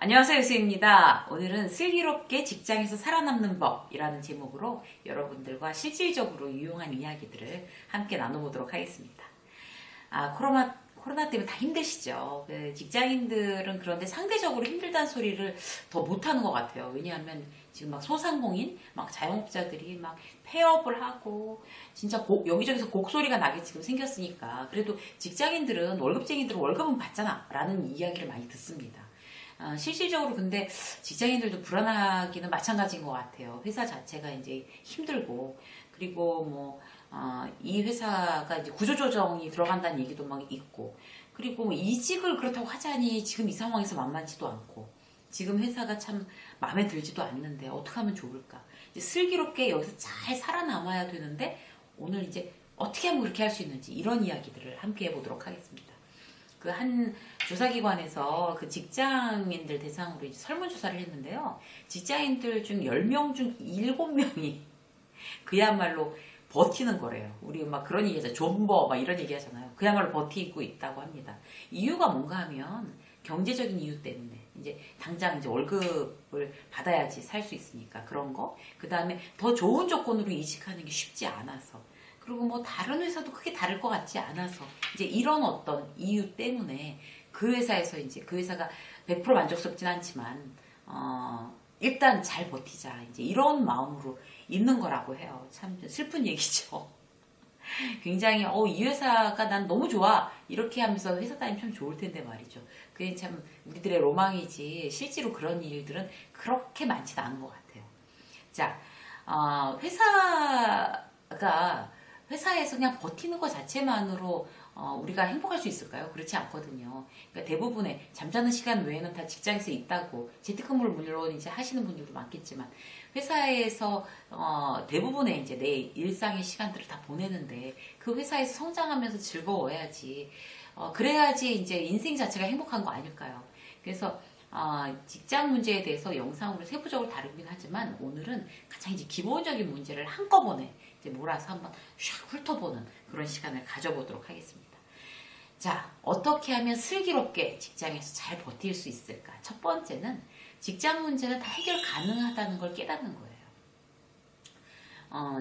안녕하세요, 유수입니다. 오늘은 슬기롭게 직장에서 살아남는 법이라는 제목으로 여러분들과 실질적으로 유용한 이야기들을 함께 나눠보도록 하겠습니다. 코로나 때문에 다 힘드시죠? 직장인들은 그런데 상대적으로 힘들다는 소리를 더 못하는 것 같아요. 왜냐하면 지금 막 소상공인, 막 자영업자들이 막 폐업을 하고 진짜 여기저기서 곡소리가 나게 지금 생겼으니까 그래도 직장인들은 월급쟁이들은 월급은 받잖아 라는 이야기를 많이 듣습니다. 실질적으로 근데 직장인들도 불안하기는 마찬가지인 것 같아요. 회사 자체가 이제 힘들고, 그리고 이 회사가 이제 구조조정이 들어간다는 얘기도 막 있고, 그리고 이직을 그렇다고 하자니 지금 이 상황에서 만만치도 않고, 지금 회사가 참 마음에 들지도 않는데 어떻게 하면 좋을까? 이제 슬기롭게 여기서 잘 살아남아야 되는데, 오늘 이제 어떻게 하면 그렇게 할 수 있는지 이런 이야기들을 함께 해보도록 하겠습니다. 그 한 조사기관에서 그 직장인들 대상으로 이제 설문조사를 했는데요. 직장인들 중 10명 중 7명이 그야말로 버티는 거래요. 우리 막 그런 얘기 하잖아요. 존버 막 이런 얘기 하잖아요. 그야말로 버티고 있다고 합니다. 이유가 뭔가 하면 경제적인 이유 때문에 이제 당장 이제 월급을 받아야지 살 수 있으니까 그런 거. 그 다음에 더 좋은 조건으로 이직하는 게 쉽지 않아서. 그리고 뭐 다른 회사도 크게 다를 것 같지 않아서 이제 이런 어떤 이유 때문에 그 회사에서 이제 그 회사가 100% 만족스럽진 않지만 일단 잘 버티자 이제 이런 마음으로 있는 거라고 해요. 참 슬픈 얘기죠. 굉장히 이 회사가 난 너무 좋아 이렇게 하면서 회사 다니면 참 좋을 텐데 말이죠. 그게 참 우리들의 로망이지 실제로 그런 일들은 그렇게 많지는 않은 것 같아요. 자, 회사에서 그냥 버티는 것 자체만으로 우리가 행복할 수 있을까요? 그렇지 않거든요. 그러니까 대부분의 잠자는 시간 외에는 다 직장에서 있다고 재택근무를 물론 이제 하시는 분들도 많겠지만 회사에서 대부분의 이제 내 일상의 시간들을 다 보내는데 그 회사에서 성장하면서 즐거워야지. 그래야지 이제 인생 자체가 행복한 거 아닐까요? 그래서 직장 문제에 대해서 영상으로 세부적으로 다루긴 하지만 오늘은 가장 이제 기본적인 문제를 한꺼번에 이제 몰아서 한번 샥 훑어보는 그런 시간을 가져보도록 하겠습니다. 자, 어떻게 하면 슬기롭게 직장에서 잘 버틸 수 있을까? 첫 번째는 직장 문제는 다 해결 가능하다는 걸 깨닫는 거예요.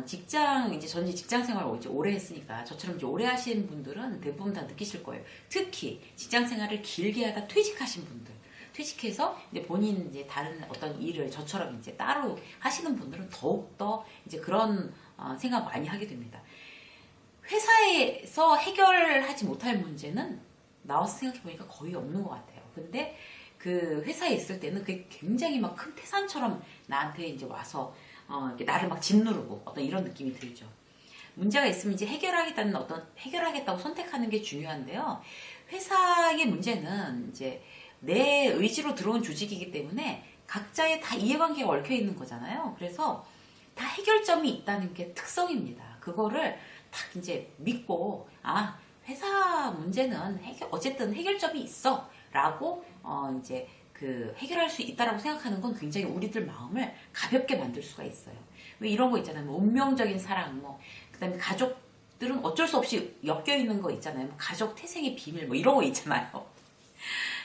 이제 전직 직장 생활을 이제 오래 했으니까 저처럼 이제 오래 하신 분들은 대부분 다 느끼실 거예요. 특히 직장 생활을 길게 하다 퇴직하신 분들. 퇴직해서 이제 본인 이제 다른 어떤 일을 저처럼 이제 따로 하시는 분들은 더욱더 이제 그런 생각 많이 하게 됩니다. 회사에서 해결하지 못할 문제는 나와서 생각해보니까 거의 없는 것 같아요. 근데 그 회사에 있을 때는 그게 굉장히 막 큰 태산처럼 나한테 이제 와서 나를 막 짓누르고 어떤 이런 느낌이 들죠. 문제가 있으면 이제 해결하겠다고 선택하는 게 중요한데요. 회사의 문제는 이제 내 의지로 들어온 조직이기 때문에 각자의 다 이해관계가 얽혀 있는 거잖아요. 그래서 다 해결점이 있다는 게 특성입니다. 그거를 딱 이제 믿고 회사 문제는 어쨌든 해결점이 있어라고 이제 그 해결할 수 있다라고 생각하는 건 굉장히 우리들 마음을 가볍게 만들 수가 있어요. 왜 이런 거 있잖아요. 뭐 운명적인 사랑, 그다음에 가족들은 어쩔 수 없이 엮여 있는 거 있잖아요. 가족 태생의 비밀, 이런 거 있잖아요.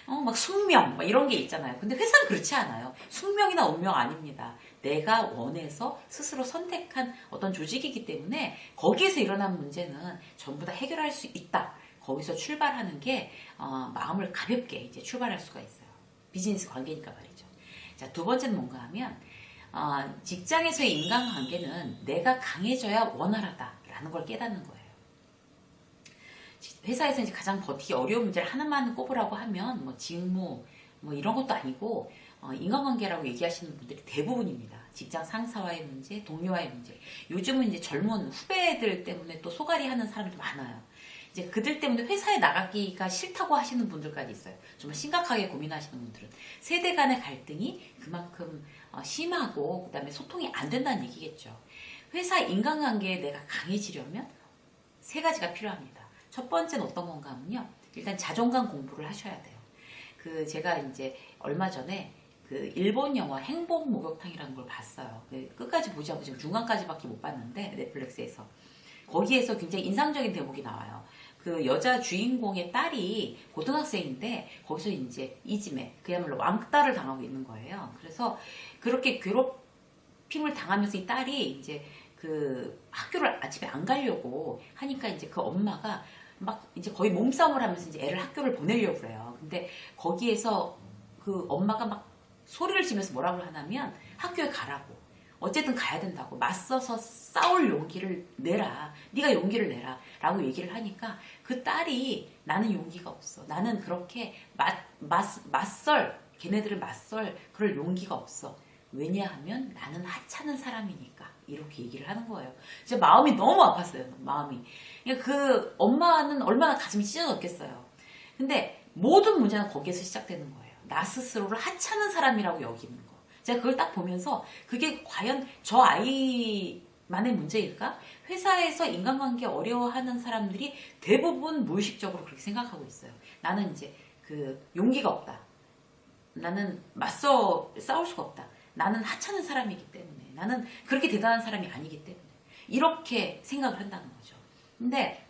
막 숙명, 이런 게 있잖아요. 근데 회사는 그렇지 않아요. 숙명이나 운명 아닙니다. 내가 원해서 스스로 선택한 어떤 조직이기 때문에 거기에서 일어난 문제는 전부 다 해결할 수 있다. 거기서 출발하는 게 마음을 가볍게 이제 출발할 수가 있어요. 비즈니스 관계니까 말이죠. 자, 두 번째는 뭔가 하면 직장에서의 인간관계는 내가 강해져야 원활하다라는 걸 깨닫는 거예요. 회사에서 이제 가장 버티기 어려운 문제를 하나만 꼽으라고 하면 직무 이런 것도 아니고 인간관계라고 얘기하시는 분들이 대부분입니다. 직장 상사와의 문제, 동료와의 문제. 요즘은 이제 젊은 후배들 때문에 또 소갈이 하는 사람들이 많아요. 이제 그들 때문에 회사에 나가기가 싫다고 하시는 분들까지 있어요. 정말 심각하게 고민하시는 분들은 세대 간의 갈등이 그만큼 심하고 그다음에 소통이 안 된다는 얘기겠죠. 회사 인간관계에 내가 강해지려면 세 가지가 필요합니다. 첫 번째는 어떤 건가 하면요. 일단 자존감 공부를 하셔야 돼요. 제가 이제 얼마 전에 일본 영화 행복 목욕탕이라는 걸 봤어요. 끝까지 보지 않고 지금 중간까지밖에 못 봤는데 넷플릭스에서. 거기에서 굉장히 인상적인 대목이 나와요. 그 여자 주인공의 딸이 고등학생인데 거기서 이제 이지매 그야말로 왕따를 당하고 있는 거예요. 그래서 그렇게 괴롭힘을 당하면서 이 딸이 이제 그 학교를 아침에 안 가려고 하니까 이제 그 엄마가 막 이제 거의 몸싸움을 하면서 이제 애를 학교를 보내려고 그래요. 근데 거기에서 그 엄마가 막 소리를 지면서 뭐라고 하냐면 학교에 가라고. 어쨌든 가야 된다고. 맞서서 싸울 용기를 내라. 네가 용기를 내라. 라고 얘기를 하니까 그 딸이 나는 용기가 없어. 나는 그렇게 걔네들을 맞설 그럴 용기가 없어. 왜냐하면 나는 하찮은 사람이니까. 이렇게 얘기를 하는 거예요. 진짜 마음이 너무 아팠어요. 마음이. 그러니까 그 엄마는 얼마나 가슴이 찢어졌겠어요. 근데 모든 문제는 거기에서 시작되는 거예요. 나 스스로를 하찮은 사람이라고 여기는 거. 제가 그걸 딱 보면서 그게 과연 저 아이만의 문제일까? 회사에서 인간관계 어려워하는 사람들이 대부분 무의식적으로 그렇게 생각하고 있어요. 나는 이제 그 용기가 없다. 나는 싸울 수가 없다. 나는 하찮은 사람이기 때문에. 나는 그렇게 대단한 사람이 아니기 때문에. 이렇게 생각을 한다는 거죠. 근데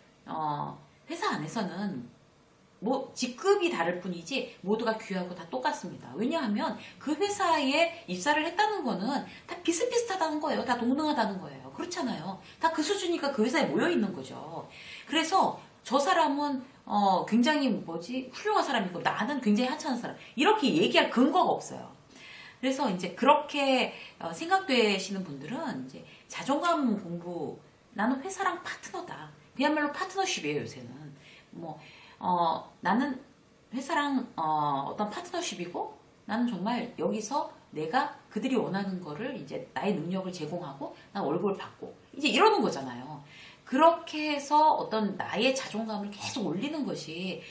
회사 안에서는 뭐 직급이 다를 뿐이지 모두가 귀하고 다 똑같습니다. 왜냐하면 그 회사에 입사를 했다는 거는 다 비슷비슷하다는 거예요. 다 동등하다는 거예요. 그렇잖아요. 다 그 수준이니까 그 회사에 모여 있는 거죠. 그래서 저 사람은 굉장히 훌륭한 사람이고 나는 굉장히 하찮은 사람. 이렇게 얘기할 근거가 없어요. 그래서 이제 그렇게 생각되시는 분들은 이제 자존감 공부, 나는 회사랑 파트너다. 그야말로 파트너십이에요, 요새는. 나는 회사랑 어떤 파트너십이고 나는 정말 여기서 내가 그들이 원하는 거를 이제 나의 능력을 제공하고 난 월급을 받고 이제 이러는 거잖아요. 그렇게 해서 어떤 나의 자존감을 계속 올리는 것이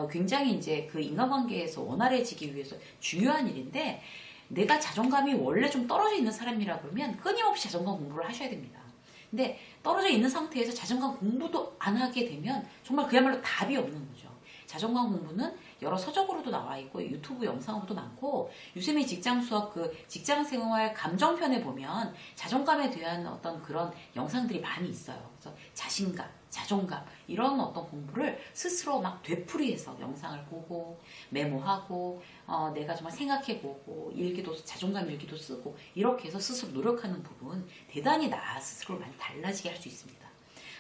굉장히 이제 그 인간관계에서 원활해지기 위해서 중요한 일인데 내가 자존감이 원래 좀 떨어져 있는 사람이라 그러면 끊임없이 자존감 공부를 하셔야 됩니다. 근데 떨어져 있는 상태에서 자존감 공부도 안 하게 되면 정말 그야말로 답이 없는 거죠. 자존감 공부는 여러 서적으로도 나와 있고 유튜브 영상으로도 많고 유세미 직장 수업 그 직장 생활 감정편에 보면 자존감에 대한 어떤 그런 영상들이 많이 있어요. 그래서 자신감, 자존감 이런 어떤 공부를 스스로 막 되풀이해서 영상을 보고 메모하고 내가 정말 생각해보고 자존감 일기도 쓰고 이렇게 해서 스스로 노력하는 부분 대단히 나 스스로를 많이 달라지게 할 수 있습니다.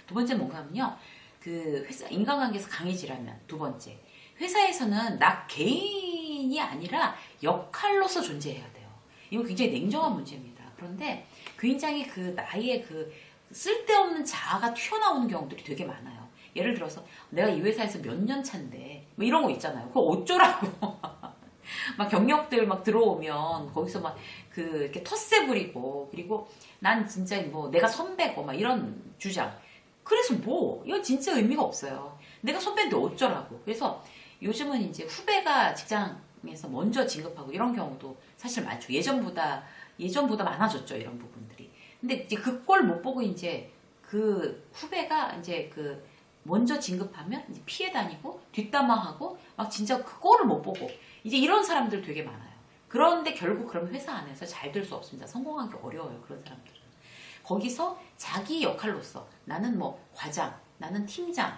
두 번째 뭔가 하면요. 그 회사 인간관계에서 강해지려면 두 번째 회사에서는 나 개인이 아니라 역할로서 존재해야 돼요. 이거 굉장히 냉정한 문제입니다. 그런데 굉장히 그 나의 그 쓸데없는 자아가 튀어나오는 경우들이 되게 많아요. 예를 들어서 내가 이 회사에서 몇 년 차인데 뭐 이런 거 있잖아요. 그거 어쩌라고 막 경력들 막 들어오면 거기서 막 그 이렇게 텃세 부리고 그리고 난 진짜 뭐 내가 선배고 막 이런 주장. 그래서 이건 진짜 의미가 없어요. 내가 선배인데 어쩌라고. 그래서 요즘은 이제 후배가 직장에서 먼저 진급하고 이런 경우도 사실 많죠. 예전보다 많아졌죠. 이런 부분들이. 근데 이제 그 꼴 못 보고 이제 그 후배가 이제 그 먼저 진급하면 이제 피해 다니고 뒷담화하고 막 진짜 그 꼴을 못 보고 이제 이런 사람들 되게 많아요. 그런데 결국 그럼 회사 안에서 잘 될 수 없습니다. 성공하기 어려워요. 그런 사람들은. 거기서 자기 역할로서 나는 뭐 과장, 나는 팀장,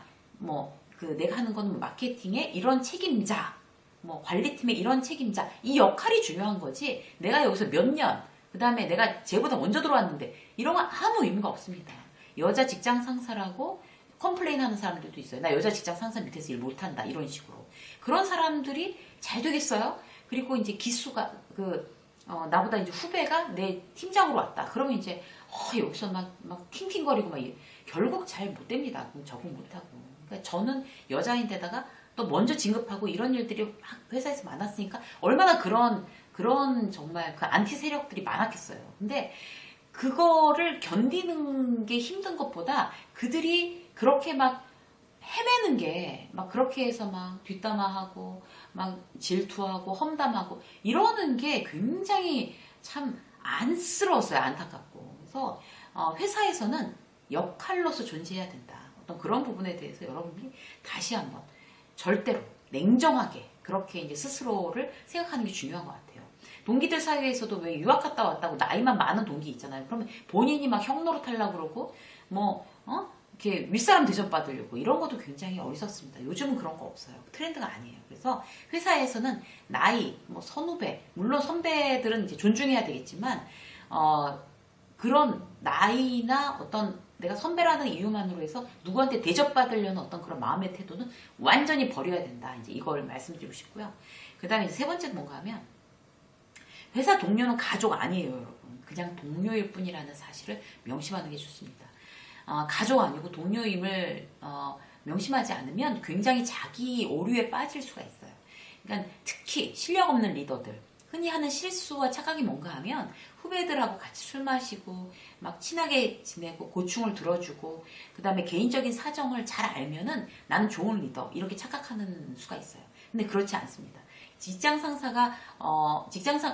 내가 하는 거는 마케팅의 이런 책임자, 관리팀의 이런 책임자 이 역할이 중요한 거지. 내가 여기서 몇 년, 그 다음에 내가 쟤보다 먼저 들어왔는데 이런 건 아무 의미가 없습니다. 여자 직장 상사라고 컴플레인 하는 사람들도 있어요. 나 여자 직장 상사 밑에서 일 못한다 이런 식으로. 그런 사람들이 잘 되겠어요? 그리고 이제 기수가 나보다 이제 후배가 내 팀장으로 왔다. 그러면 이제 여기서 막 팅팅거리고 결국 잘 못 됩니다. 적응 못하고. 그러니까 저는 여자인데다가 또 먼저 진급하고 이런 일들이 회사에서 많았으니까 얼마나 그런 정말 그 안티 세력들이 많았겠어요. 근데 그거를 견디는 게 힘든 것보다 그들이 그렇게 막 헤매는 게 막 그렇게 해서 막 뒷담화하고 막 질투하고 험담하고 이러는 게 굉장히 참 안쓰러웠어요. 안타깝고. 그래서 회사에서는 역할로서 존재해야 된다. 어떤 그런 부분에 대해서 여러분이 다시 한번 절대로 냉정하게 그렇게 이제 스스로를 생각하는 게 중요한 것 같아요. 동기들 사이에서도 왜 유학 갔다 왔다고 나이만 많은 동기 있잖아요. 그러면 본인이 막 형 노릇하려고 그러고 이렇게 윗사람 대접받으려고 이런 것도 굉장히 어리석습니다. 요즘은 그런 거 없어요. 트렌드가 아니에요. 그래서 회사에서는 나이, 뭐 선후배, 물론 선배들은 이제 존중해야 되겠지만 그런 나이나 어떤 내가 선배라는 이유만으로 해서 누구한테 대접받으려는 어떤 그런 마음의 태도는 완전히 버려야 된다. 이제 이걸 말씀드리고 싶고요. 그 다음에 세 번째는 뭔가 하면 회사 동료는 가족 아니에요, 여러분. 그냥 동료일 뿐이라는 사실을 명심하는 게 좋습니다. 가족 아니고 동료임을 명심하지 않으면 굉장히 자기 오류에 빠질 수가 있어요. 그러니까 특히 실력 없는 리더들, 흔히 하는 실수와 착각이 뭔가 하면 후배들하고 같이 술 마시고 막 친하게 지내고 고충을 들어주고 그 다음에 개인적인 사정을 잘 알면은 나는 좋은 리더 이렇게 착각하는 수가 있어요. 근데 그렇지 않습니다. 직장 상사가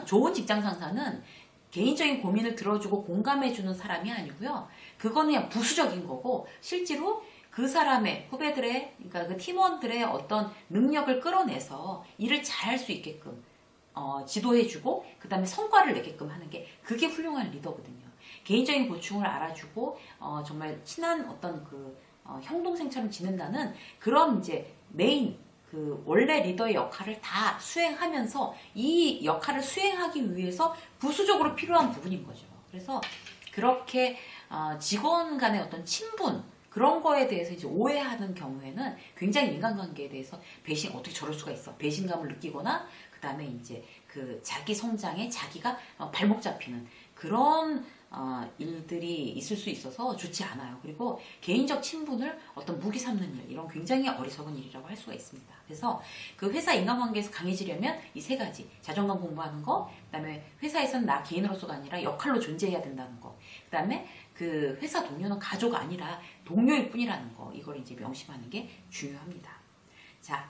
좋은 직장 상사는 개인적인 고민을 들어주고 공감해주는 사람이 아니고요. 그거는 그냥 부수적인 거고 실제로 그 사람의 후배들의 그러니까 그 팀원들의 어떤 능력을 끌어내서 일을 잘할 수 있게끔 지도해주고 그 다음에 성과를 내게끔 하는 게 그게 훌륭한 리더거든요. 개인적인 고충을 알아주고 정말 친한 어떤 그 형 동생처럼 지낸다는 그런 이제 메인 그 원래 리더의 역할을 다 수행하면서 이 역할을 수행하기 위해서 부수적으로 필요한 부분인 거죠. 그래서 그렇게 직원 간의 어떤 친분 그런 거에 대해서 이제 오해하는 경우에는 굉장히 인간관계에 대해서 어떻게 저럴 수가 있어 배신감을 느끼거나 그 다음에 이제 그 자기 성장에 자기가 발목 잡히는 그런 일들이 있을 수 있어서 좋지 않아요. 그리고 개인적 친분을 어떤 무기 삼는 일 이런 굉장히 어리석은 일이라고 할 수가 있습니다. 그래서 그 회사 인간관계에서 강해지려면 이 세 가지 자존감 공부하는 거, 그다음에 회사에서는 나 개인으로서가 아니라 역할로 존재해야 된다는 거, 그다음에 그 회사 동료는 가족 아니라 동료일 뿐이라는 거 이걸 이제 명심하는 게 중요합니다. 자.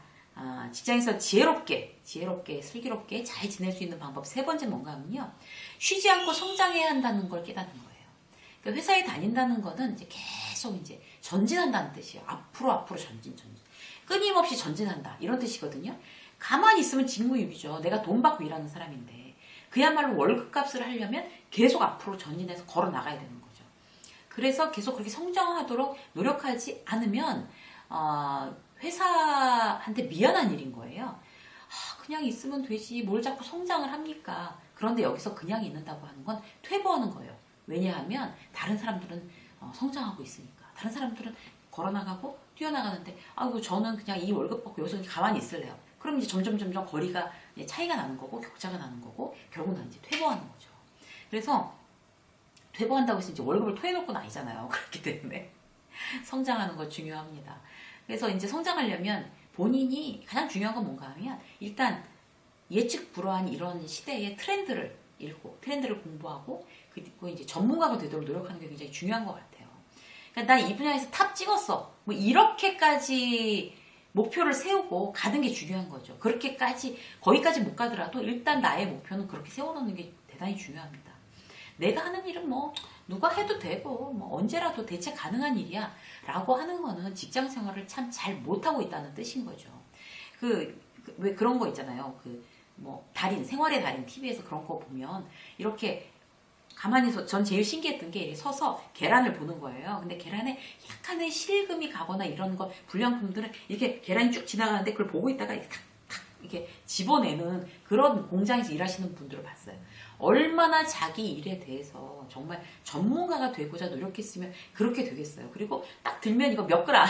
직장에서 지혜롭게 슬기롭게 잘 지낼 수 있는 방법 세 번째 뭔가 하면요. 쉬지 않고 성장해야 한다는 걸 깨닫는 거예요. 그러니까 회사에 다닌다는 거는 이제 계속 이제 전진한다는 뜻이에요. 앞으로 전진. 끊임없이 전진한다. 이런 뜻이거든요. 가만히 있으면 직무유기죠. 내가 돈 받고 일하는 사람인데 그야말로 월급값을 하려면 계속 앞으로 전진해서 걸어 나가야 되는 거죠. 그래서 계속 그렇게 성장하도록 노력하지 않으면 회사한테 미안한 일인 거예요. 그냥 있으면 되지 뭘 자꾸 성장을 합니까? 그런데 여기서 그냥 있는다고 하는 건 퇴보하는 거예요. 왜냐하면 다른 사람들은 성장하고 있으니까. 다른 사람들은 걸어나가고 뛰어나가는데 아이고 저는 그냥 이 월급 받고 여기서 가만히 있을래요. 그럼 이제 점점 거리가 차이가 나는 거고 격차가 나는 거고 결국은 이제 퇴보하는 거죠. 그래서 퇴보한다고 해서 이제 월급을 토해놓고는 아니잖아요. 그렇기 때문에 성장하는 거 중요합니다. 그래서 이제 성장하려면 본인이 가장 중요한 건 뭔가 하면 일단 예측 불허한 이런 시대의 트렌드를 읽고 트렌드를 공부하고 그리고 이제 전문가가 되도록 노력하는 게 굉장히 중요한 것 같아요. 그러니까 나 이 분야에서 탑 찍었어. 뭐 이렇게까지 목표를 세우고 가는 게 중요한 거죠. 그렇게까지 거기까지 못 가더라도 일단 나의 목표는 그렇게 세워놓는 게 대단히 중요합니다. 내가 하는 일은 뭐 누가 해도 되고 뭐 언제라도 대체 가능한 일이야 라고 하는 거는 직장 생활을 참 잘 못하고 있다는 뜻인 거죠. 왜 그런 거 있잖아요. 뭐 생활의 달인 TV에서 그런 거 보면 이렇게 가만히 전 제일 신기했던 게 이렇게 서서 계란을 보는 거예요. 근데 계란에 약간의 실금이 가거나 이런 거 불량품들은 이렇게 계란이 쭉 지나가는데 그걸 보고 있다가 이렇게 탁탁 이렇게 집어내는 그런 공장에서 일하시는 분들을 봤어요. 얼마나 자기 일에 대해서 정말 전문가가 되고자 노력했으면 그렇게 되겠어요. 그리고 딱 들면 이거 몇 그램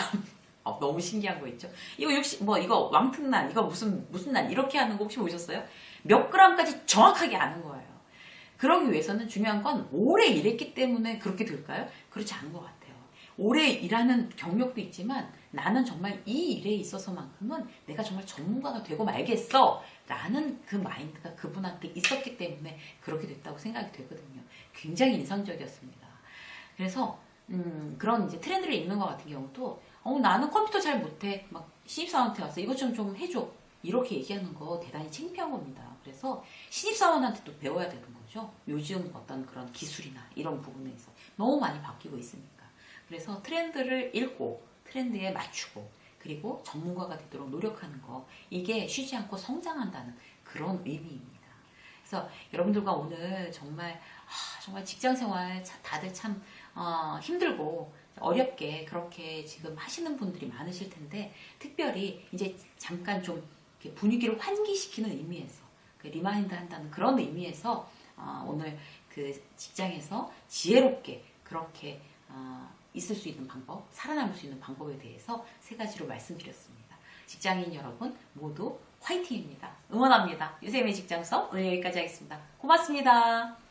너무 신기한 거 있죠. 이거 이거 왕특난 이거 무슨 난 이렇게 하는 거 혹시 보셨어요? 몇 그램까지 정확하게 아는 거예요. 그러기 위해서는 중요한 건 오래 일했기 때문에 그렇게 될까요? 그렇지 않은 것 같아요. 오래 일하는 경력도 있지만 나는 정말 이 일에 있어서만큼은 내가 정말 전문가가 되고 말겠어 라는 그 마인드가 그분한테 있었기 때문에 그렇게 됐다고 생각이 되거든요. 굉장히 인상적이었습니다. 그래서 그런 이제 트렌드를 읽는 것 같은 경우도 나는 컴퓨터 잘 못해 막 신입사원한테 와서 이것 좀 해줘 이렇게 얘기하는 거 대단히 창피한 겁니다. 그래서 신입사원한테 또 배워야 되는 거죠. 요즘 어떤 그런 기술이나 이런 부분에서 너무 많이 바뀌고 있으니까. 그래서 트렌드를 읽고 트렌드에 맞추고 그리고 전문가가 되도록 노력하는 거 이게 쉬지 않고 성장한다는 그런 의미입니다. 그래서 여러분들과 오늘 정말 직장생활 다들 참 힘들고 어렵게 그렇게 지금 하시는 분들이 많으실 텐데 특별히 이제 잠깐 좀 이렇게 분위기를 환기시키는 의미에서 리마인드 한다는 그런 의미에서 오늘 그 직장에서 지혜롭게 그렇게 있을 수 있는 방법, 살아남을 수 있는 방법에 대해서 3가지로 말씀드렸습니다. 직장인 여러분 모두 화이팅입니다. 응원합니다. 유쌤의 직장 수업 오늘 여기까지 하겠습니다. 고맙습니다.